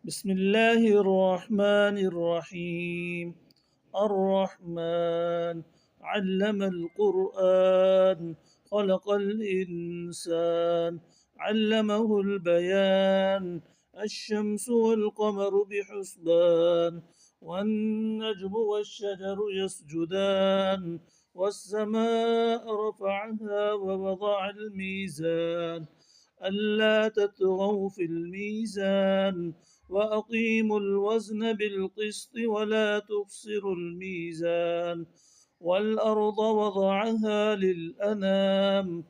بسم الله الرحمن الرحيم. الرحمن علم القرآن، خلق الإنسان، علمه البيان. الشمس والقمر بحسبان، والنجم والشجر يسجدان، والسماء رفعها ووضع الميزان ألا تطغوا في الميزان، وأقيموا الوزن بالقسط ولا تخسروا الميزان. والأرض وضعها للأنام،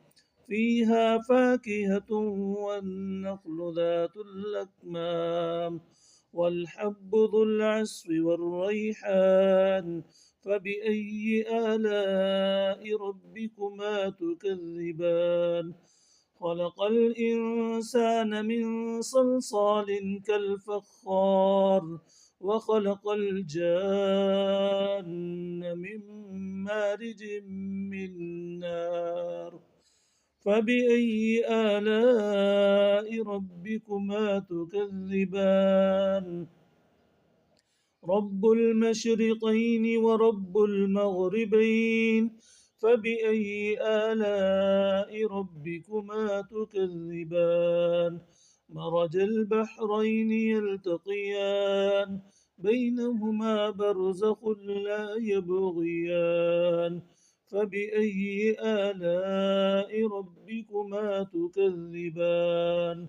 فيها فاكهة والنخل ذات الأكمام، والحب ذو العصف والريحان. فبأي آلاء ربكما تكذبان؟ خلق الإنسان من صلصال كالفخار، وخلق الجان من مارج من نار. فبأي آلاء ربكما تكذبان؟ رب المشرقين ورب المغربين، فبأي آلاء ربكما تكذبان؟ مرج البحرين يلتقيان، بينهما برزخ لا يبغيان. فبأي آلاء ربكما تكذبان؟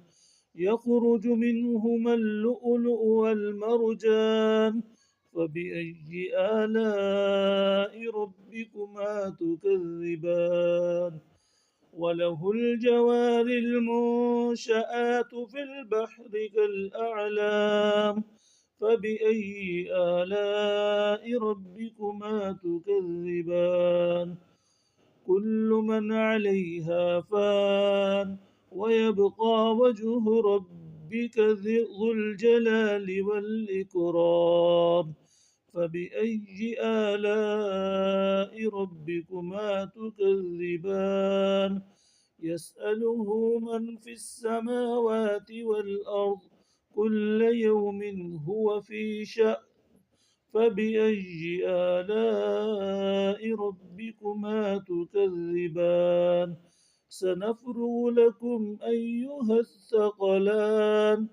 يخرج منهما اللؤلؤ والمرجان، فبأي آلاء ربكما تكذبان؟ وله الجوار المنشآت في البحر كالأعلام، فبأي آلاء ربكما تكذبان؟ كل من عليها فان، ويبقى وجه ربك ذو الجلال والإكرام. فبأي آلاء ربكما تكذبان؟ يسأله من في السماوات والأرض، كل يوم هو في شأن. فبأي آلاء ربكما تكذبان؟ سنفرغ لكم أيها الثقلان.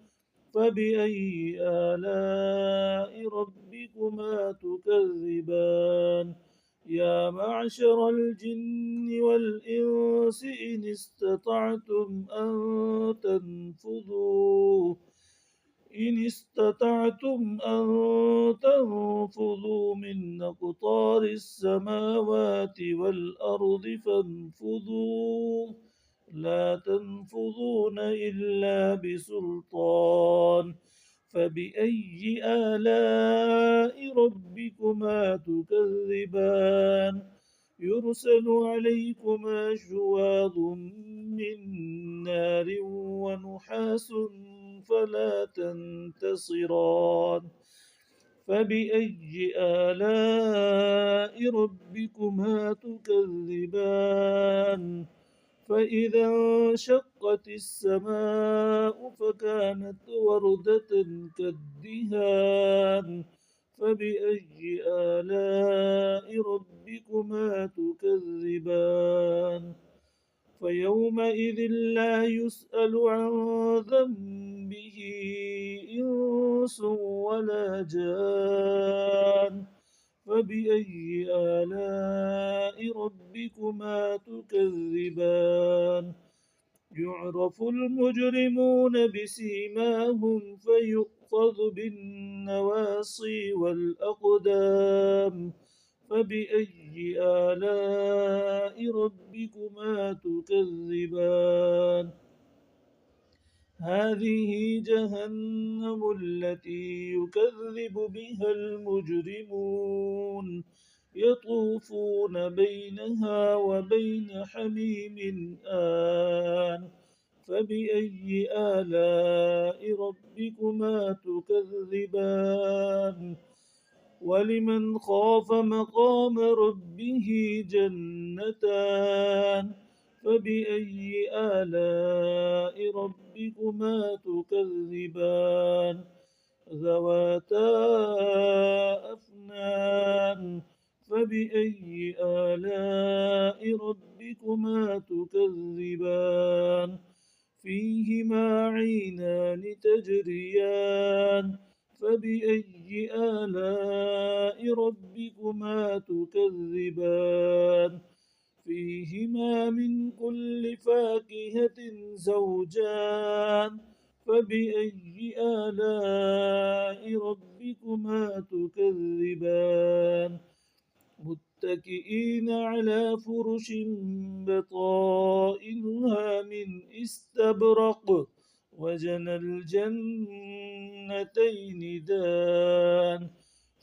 فبأي آلاء ربكما تكذبان؟ يا معشر الجن والإنس إن استطعتم أن تنفذوا إن استطعتم أن تنفذوا من أقطار السماوات والأرض فانفذوا، لا تنفذون إلا بسلطان. فبأي آلاء ربكما تكذبان؟ يرسل عليكما شواظ من نار ونحاس فلا تنتصران. فبأي آلاء ربكما تكذبان؟ فإذا انشقت السماء فكانت وردة كالدهان. فبأي آلاء ربكما تكذبان؟ فيومئذ لا يسأل عن ذنبه إنس ولا جان. فبأي آلاء ربكما تكذبان؟ يعرف المجرمون بسيماهم فيؤخذ بالنواصي والأقدام. فبأي آلاء ربكما تكذبان؟ هذه جهنم التي يكذب بها المجرمون، يطوفون بينها وبين حميم آن. فبأي آلاء ربكما تكذبان؟ ولمن خاف مقام ربه جنتان. فبأي آلاء ربكما تكذبان؟ فبأي آلاء ربكما تكذبان فيهما عينان تجريان فبأي آلاء ربكما تكذبان فيهما من كل فاكهة زوجان فبأي آلاء ربكما تكذبان متكئين على فرش بطائنها من استبرق وجنى الجنتين دان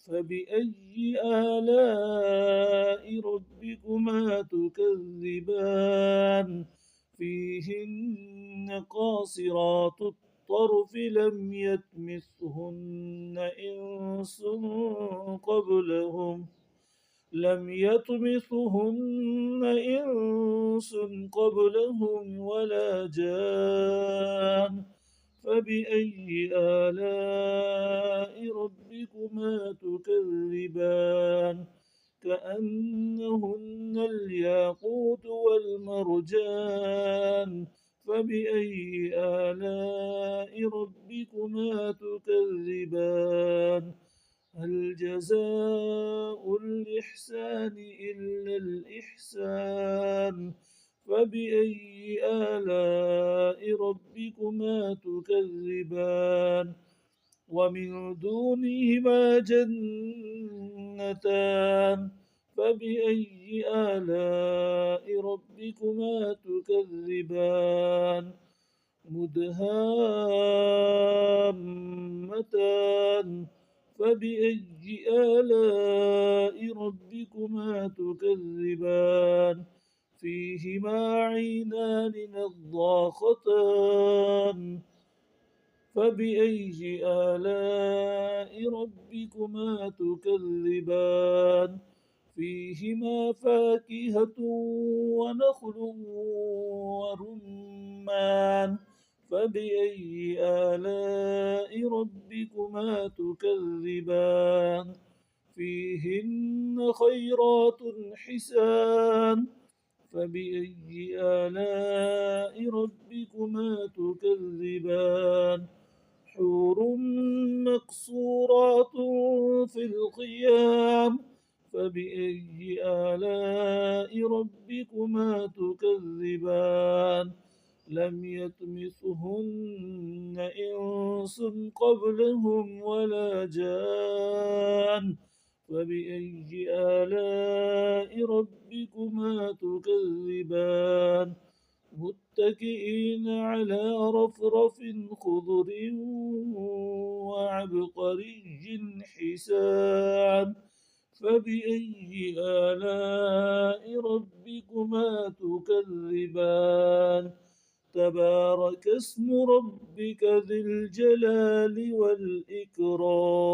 فبأي آلاء ربكما تكذبان فيهن قاصرات الطرف لم يطمثهن إنس قبلهم ولا جان فبأي آلاء ربكما تكذبان كأنهن الياقوت والمرجان فبأي آلاء ربكما تكذبان هل جزاء الإحسان إلا الإحسان فبأي آلاء ربكما تكذبان ومن دونهما جنتان فبأي آلاء ربكما تكذبان مدهامتان فبأي آلاء ربكما تكذبان فيهما عينان نضاختان فبأي آلاء ربكما تكذبان فيهما فاكهة ونخل ورمان فبأي آلاء ربكما تكذبان فيهن خيرات حسان فبأي آلاء ربكما تكذبان حور مقصورات في الخيام فبأي آلاء ربكما تكذبان لم يطمثهن إنس قبلهم ولا جان فبأي آلاء ربكما تكذبان متكئين على رفرف خضر وعبقري حسان فبأي آلاء ربكما تكذبان تبارك اسم ربك ذي الجلال والإكرام